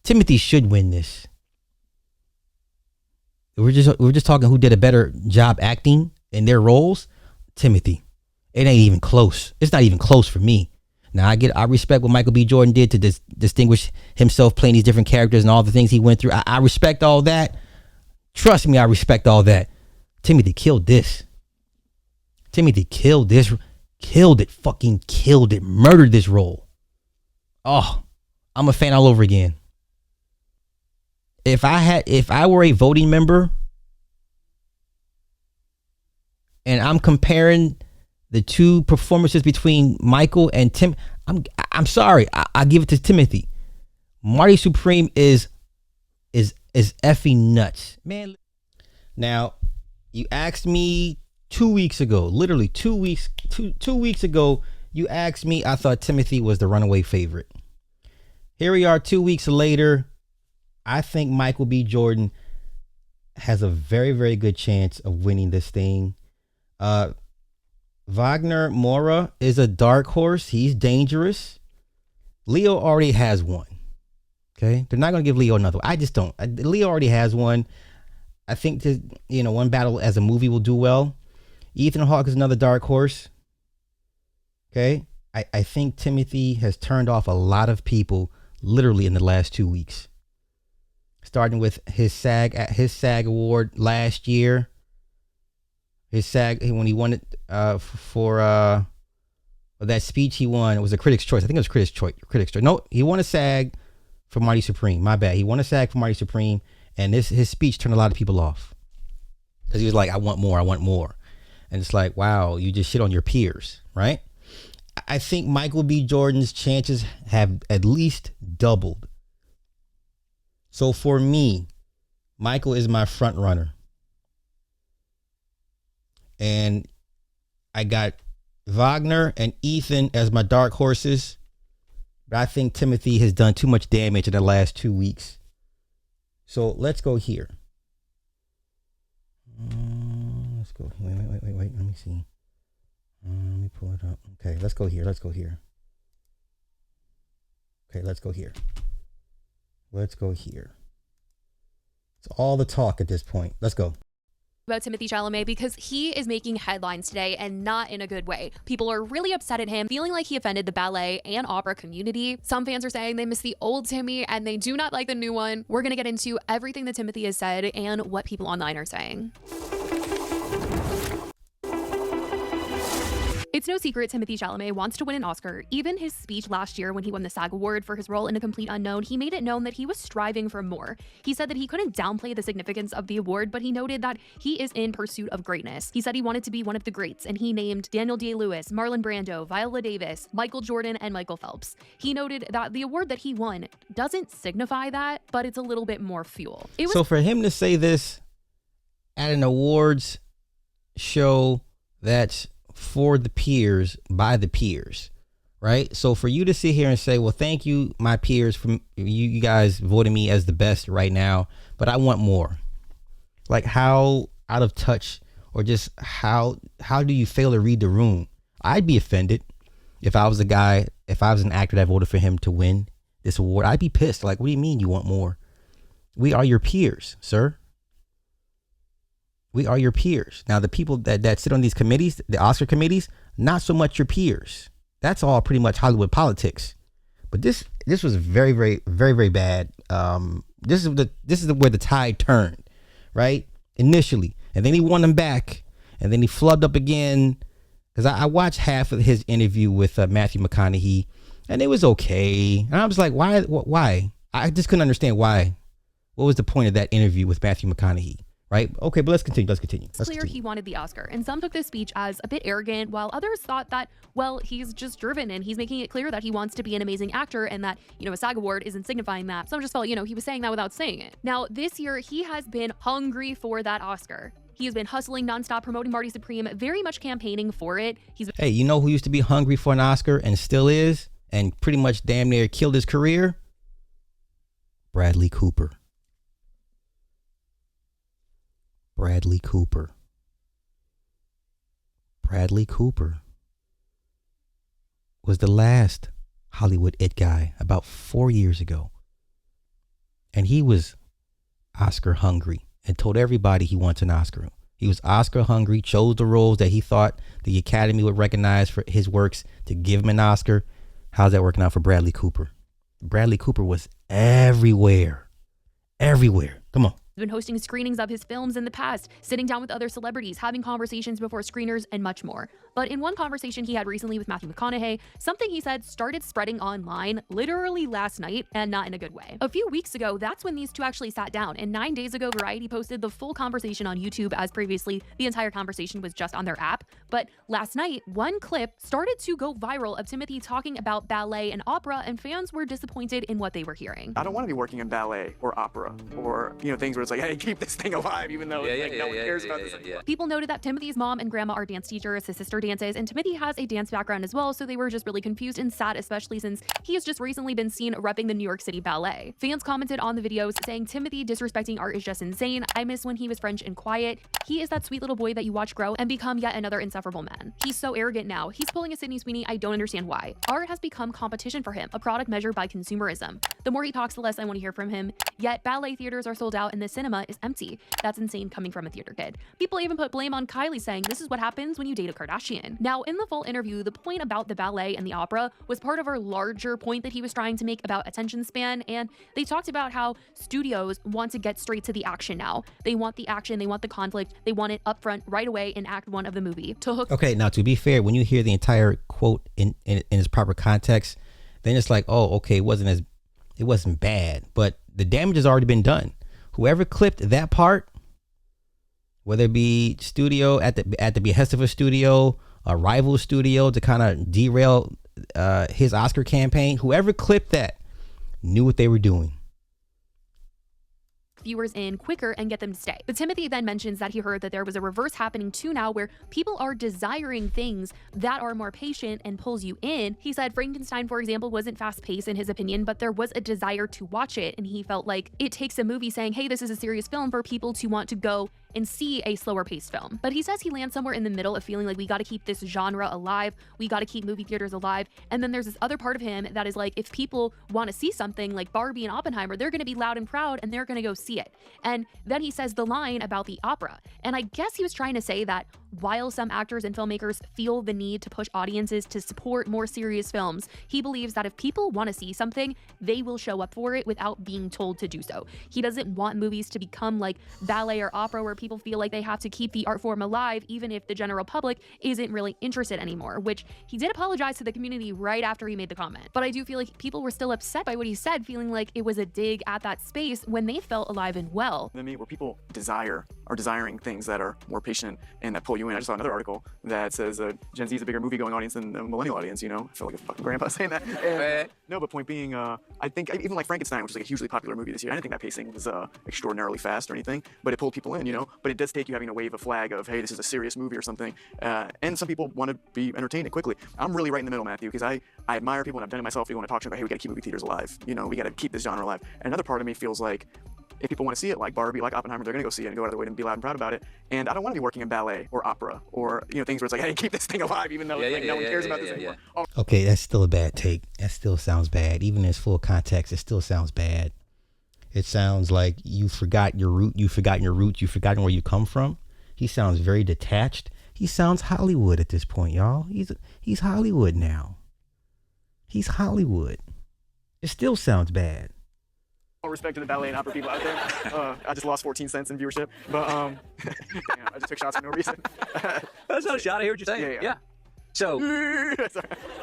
Timothee should win this. We're just talking who did a better job acting in their roles. Timothee. It ain't even close. It's not even close for me. Now I respect what Michael B. Jordan did to distinguish himself playing these different characters and all the things he went through. I respect all that. Trust me, I respect all that. Timothee killed this. Timothee killed this. Killed it. Fucking killed it. Murdered this role. Oh, I'm a fan all over again. If I were a voting member and I'm comparing the two performances between Michael and Tim, I'm sorry. I give it to Timothee. Marty Supreme is effing nuts, man. Now, you asked me 2 weeks ago, literally 2 weeks ago, you asked me, I thought Timothee was the runaway favorite. Here we are 2 weeks later. I think Michael B. Jordan has a very, very good chance of winning this thing. Wagner Moura is a dark horse. He's dangerous. Leo already has one. Okay. They're not going to give Leo another one. I just don't. Leo already has one. I think that, one battle as a movie will do well. Ethan Hawke is another dark horse. Okay. I think Timothee has turned off a lot of people literally in the last 2 weeks. Starting with his SAG award last year. His SAG, when he won it for that speech he won, it was a Critics' Choice. I think it was Critics' Choice. No, he won a SAG for Marty Supreme. My bad. He won a SAG for Marty Supreme, and his speech turned a lot of people off. Because he was like, I want more. And it's like, wow, you just shit on your peers, right? I think Michael B. Jordan's chances have at least doubled. So for me, Michael is my front runner. And I got Wagner and Ethan as my dark horses. But I think Timothee has done too much damage in the last 2 weeks. So let's go here. Let's go. Wait. Let me see. Let me pull it up. Okay, let's go here. Okay, let's go here. It's all the talk at this point. Let's go. About Timothee Chalamet because he is making headlines today and not in a good way. People are really upset at him, feeling like he offended the ballet and opera community. Some fans are saying they miss the old Timmy and they do not like the new one. We're going to get into everything that Timothee has said and what people online are saying. It's no secret Timothee Chalamet wants to win an Oscar. Even his speech last year when he won the SAG Award for his role in A Complete Unknown, he made it known that he was striving for more. He said that he couldn't downplay the significance of the award, but he noted that he is in pursuit of greatness. He said he wanted to be one of the greats, and he named Daniel Day-Lewis, Marlon Brando, Viola Davis, Michael Jordan, and Michael Phelps. He noted that the award that he won doesn't signify that, but it's a little bit more fuel. So for him to say this at an awards show that's for the peers, by the peers, right? So for you to sit here and say, well, thank you, my peers, for you guys voting me as the best right now, but I want more. Like, how out of touch, or just how do you fail to read the room? I'd be offended if I was an actor that voted for him to win this award. I'd be pissed. Like, what do you mean you want more? We are your peers, sir. We are your peers. Now, the people that sit on these committees, the Oscar committees, not so much your peers. That's all pretty much Hollywood politics. But this was very, very, very, very bad. This is where the tide turned, right? Initially, and then he won them back, and then he flubbed up again. Because I watched half of his interview with Matthew McConaughey, and it was okay. And I was like, why? I just couldn't understand why. What was the point of that interview with Matthew McConaughey? Right? Okay, but let's continue. It's clear he wanted the Oscar, and some took this speech as a bit arrogant, while others thought that, well, he's just driven and he's making it clear that he wants to be an amazing actor and that, a SAG award isn't signifying that. Some just felt, he was saying that without saying it. Now, this year, he has been hungry for that Oscar. He has been hustling nonstop, promoting Marty Supreme, very much campaigning for it. Hey, you know who used to be hungry for an Oscar and still is, and pretty much damn near killed his career? Bradley Cooper. Bradley Cooper was the last Hollywood it guy about 4 years ago. And he was Oscar hungry and told everybody he wants an Oscar. He was Oscar hungry, chose the roles that he thought the Academy would recognize for his works to give him an Oscar. How's that working out for Bradley Cooper? Bradley Cooper was everywhere. Everywhere. Come on. Been hosting screenings of his films in the past, sitting down with other celebrities, having conversations before screeners, and much more. But in one conversation he had recently with Matthew McConaughey, something he said started spreading online literally last night, and not in a good way. A few weeks ago, that's when these two actually sat down, and 9 days ago, Variety posted the full conversation on YouTube, as previously the entire conversation was just on their app. But last night, one clip started to go viral of Timothee talking about ballet and opera, and fans were disappointed in what they were hearing. I don't want to be working in ballet or opera or, things where it's like, hey, keep this thing alive, even though no one cares about this anymore. People noted that Timothee's mom and grandma are dance teachers, his sister dances, and Timothee has a dance background as well, so they were just really confused and sad, especially since he has just recently been seen repping the New York City Ballet. Fans commented on the videos saying, Timothee disrespecting art is just insane. I miss when he was French and quiet. He is that sweet little boy that you watch grow and become yet another insufferable man. He's so arrogant now. He's pulling a Sydney Sweeney. I don't understand why. Art has become competition for him, a product measured by consumerism. The more he talks, the less I want to hear from him. Yet ballet theaters are sold out and the cinema is empty. That's insane coming from a theater kid. People even put blame on Kylie, saying this is what happens when you date a Kardashian. Now, in the full interview, the point about the ballet and the opera was part of a larger point that he was trying to make about attention span, and they talked about how studios want to get straight to the action now. They want the action, they want the conflict, they want it up front right away in Act 1 of the movie. To hook. Okay, now to be fair, when you hear the entire quote in its proper context, then it's like, oh, okay, it wasn't bad, but the damage has already been done. Whoever clipped that part, whether it be studio at the behest of a studio, a rival studio to kind of derail his Oscar campaign, whoever clipped that knew what they were doing. Viewers in quicker and get them to stay. But Timothee then mentions that he heard that there was a reverse happening too now, where people are desiring things that are more patient and pulls you in. He said Frankenstein, for example, wasn't fast-paced in his opinion, but there was a desire to watch it, and he felt like it takes a movie saying, hey, this is a serious film, for people to want to go and see a slower paced film. But he says he lands somewhere in the middle of feeling like we got to keep this genre alive, we got to keep movie theaters alive. And then there's this other part of him that is like, if people want to see something like Barbie and Oppenheimer, they're going to be loud and proud and they're going to go see it. And then he says the line about the opera. And I guess he was trying to say that while some actors and filmmakers feel the need to push audiences to support more serious films, he believes that if people want to see something, they will show up for it without being told to do so. He doesn't want movies to become like ballet or opera, where people feel like they have to keep the art form alive even if the general public isn't really interested anymore, which he did apologize to the community right after he made the comment. But I do feel like people were still upset by what he said, feeling like it was a dig at that space when they felt alive and well. I mean, where people are desiring things that are more patient and that pull you in. I just saw another article that says Gen Z is a bigger movie-going audience than the millennial audience, I feel like a fucking grandpa saying that. And, no, but point being, I think even like Frankenstein, which was like a hugely popular movie this year, I didn't think that pacing was extraordinarily fast or anything, but it pulled people in, but it does take you having to wave a flag of, hey, this is a serious movie or something, and some people want to be entertained quickly. I'm really right in the middle, Matthew, because I admire people, and I've done it myself. People want to talk to me about, hey, we got to keep movie theaters alive, we got to keep this genre alive. And another part of me feels like if people want to see it like Barbie, like Oppenheimer, they're going to go see it and go out of their way and be loud and proud about it. And I don't want to be working in ballet or opera or, things where it's like, hey, keep this thing alive, even though no one cares about this anymore. Oh. Okay, that's still a bad take. That still sounds bad. Even in its full context, it still sounds bad. It sounds like you forgot your root, you've forgotten your roots, you've forgotten where you come from. He sounds very detached. He sounds Hollywood at this point, y'all. He's Hollywood now. He's Hollywood. It still sounds bad. All respect to the ballet and opera people out there. I just lost 14 cents in viewership, but I just took shots for no reason. That's not a shot. I hear what you're saying. Yeah. So,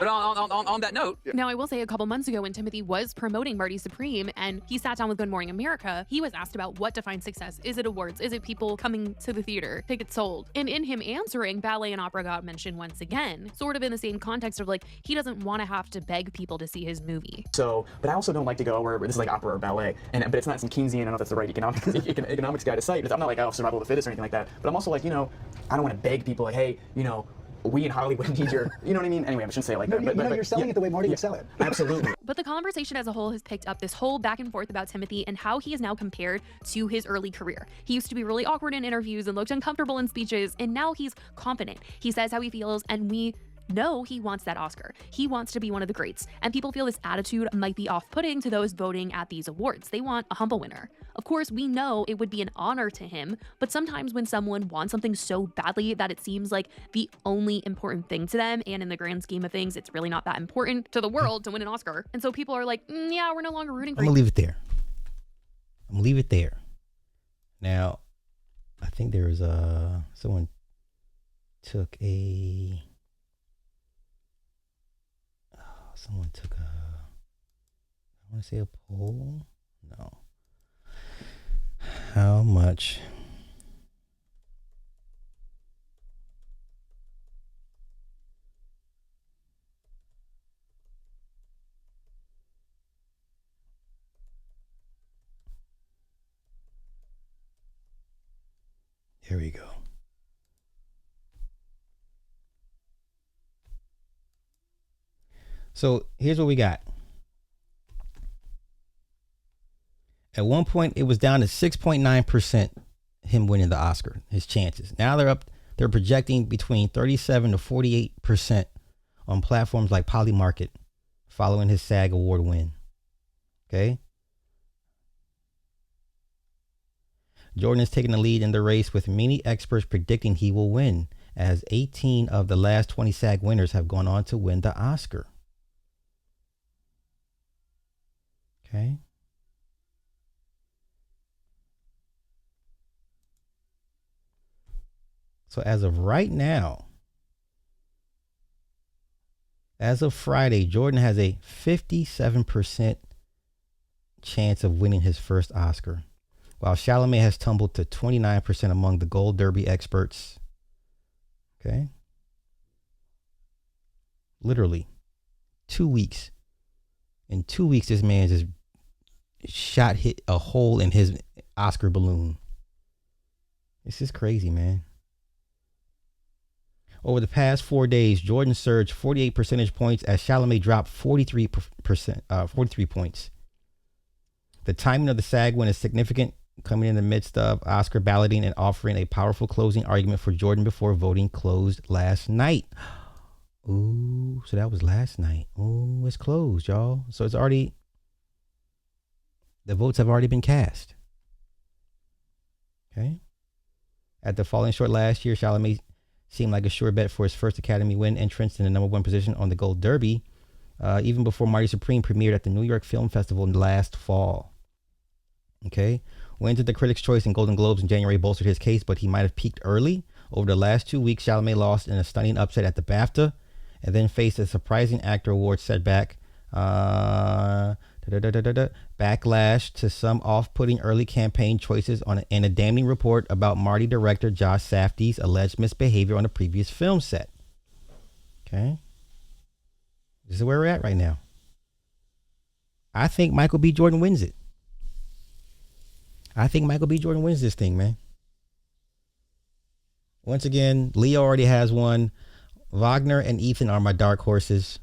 but on that note. Yeah. Now, I will say a couple months ago when Timothee was promoting Marty Supreme and he sat down with Good Morning America, he was asked about what defines success. Is it awards? Is it people coming to the theater, tickets sold? And in him answering, ballet and opera got mentioned once again, sort of in the same context of like, he doesn't want to have to beg people to see his movie. So, but I also don't like to go where this is like opera or ballet, but it's not some Keynesian, I don't know if that's the right economics guy to cite. I'm not like, oh, survival of the fittest or anything like that. But I'm also like, I don't want to beg people like, hey, we in Hollywood need your, you know what I mean? Anyway, I shouldn't say it like that. But you're selling it the way Marty would sell it. Absolutely. But the conversation as a whole has picked up this whole back and forth about Timothee and how he is now compared to his early career. He used to be really awkward in interviews and looked uncomfortable in speeches, and now he's confident. He says how he feels, and we No, he wants that Oscar. He wants to be one of the greats. And people feel this attitude might be off-putting to those voting at these awards. They want a humble winner. Of course, we know it would be an honor to him, but sometimes when someone wants something so badly that it seems like the only important thing to them, and in the grand scheme of things, it's really not that important to the world to win an Oscar. And so people are like, yeah, we're no longer rooting for I'm gonna leave it there. I'm gonna leave it there. Now, I think there was someone took a I want to say a poll. No. How much Here we go. So here's what we got. At one point, it was down to 6.9% him winning the Oscar, his chances. Now they're projecting between 37 to 48% on platforms like Polymarket following his SAG award win. Okay. Jordan is taking the lead in the race, with many experts predicting he will win, as 18 of the last 20 SAG winners have gone on to win the Oscar. Okay. So as of right now, as of Friday, Jordan has a 57% chance of winning his first Oscar, while Chalamet has tumbled to 29% among the Gold Derby experts. Okay. Literally 2 weeks. In 2 weeks, this man just hit a hole in his Oscar balloon. This is crazy, man. Over the past 4 days, Jordan surged 48 percentage points as Chalamet dropped 43 points. The timing of the SAG win is significant, coming in the midst of Oscar balloting and offering a powerful closing argument for Jordan before voting closed last night. Ooh, so that was last night. Ooh, it's closed, y'all. So the votes have already been cast. Okay. After falling short last year, Chalamet seemed like a sure bet for his first Academy win, entrance in the number one position on the Gold Derby, even before Marty Supreme premiered at the New York Film Festival last fall. Okay. Wins at the Critics' Choice and Golden Globes in January bolstered his case, but he might have peaked early. Over the last 2 weeks, Chalamet lost in a stunning upset at the BAFTA, and then faced a surprising actor award setback. Backlash to some off-putting early campaign choices and a damning report about Marty director Josh Safdie's alleged misbehavior on a previous film set. Okay. This is where we're at right now. I think Michael B. Jordan wins it. I think Michael B. Jordan wins this thing, man. Once again, Leo already has one. Wagner and Ethan are my dark horses.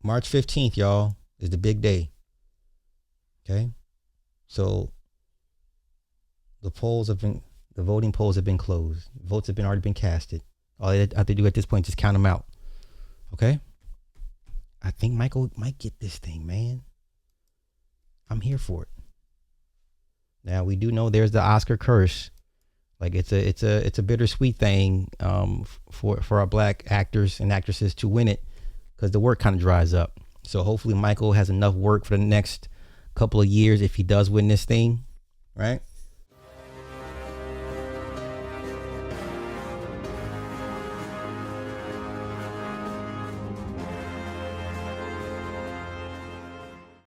March 15th, y'all, is the big day. Okay. So the voting polls have been closed. Votes have already been casted. All I have to do at this point is just count them out. Okay. I think Michael might get this thing, man. I'm here for it. Now we do know there's the Oscar curse. Like it's a bittersweet thing for our black actors and actresses to win it, because the work kind of dries up. So hopefully Michael has enough work for the next couple of years if he does win this thing, right?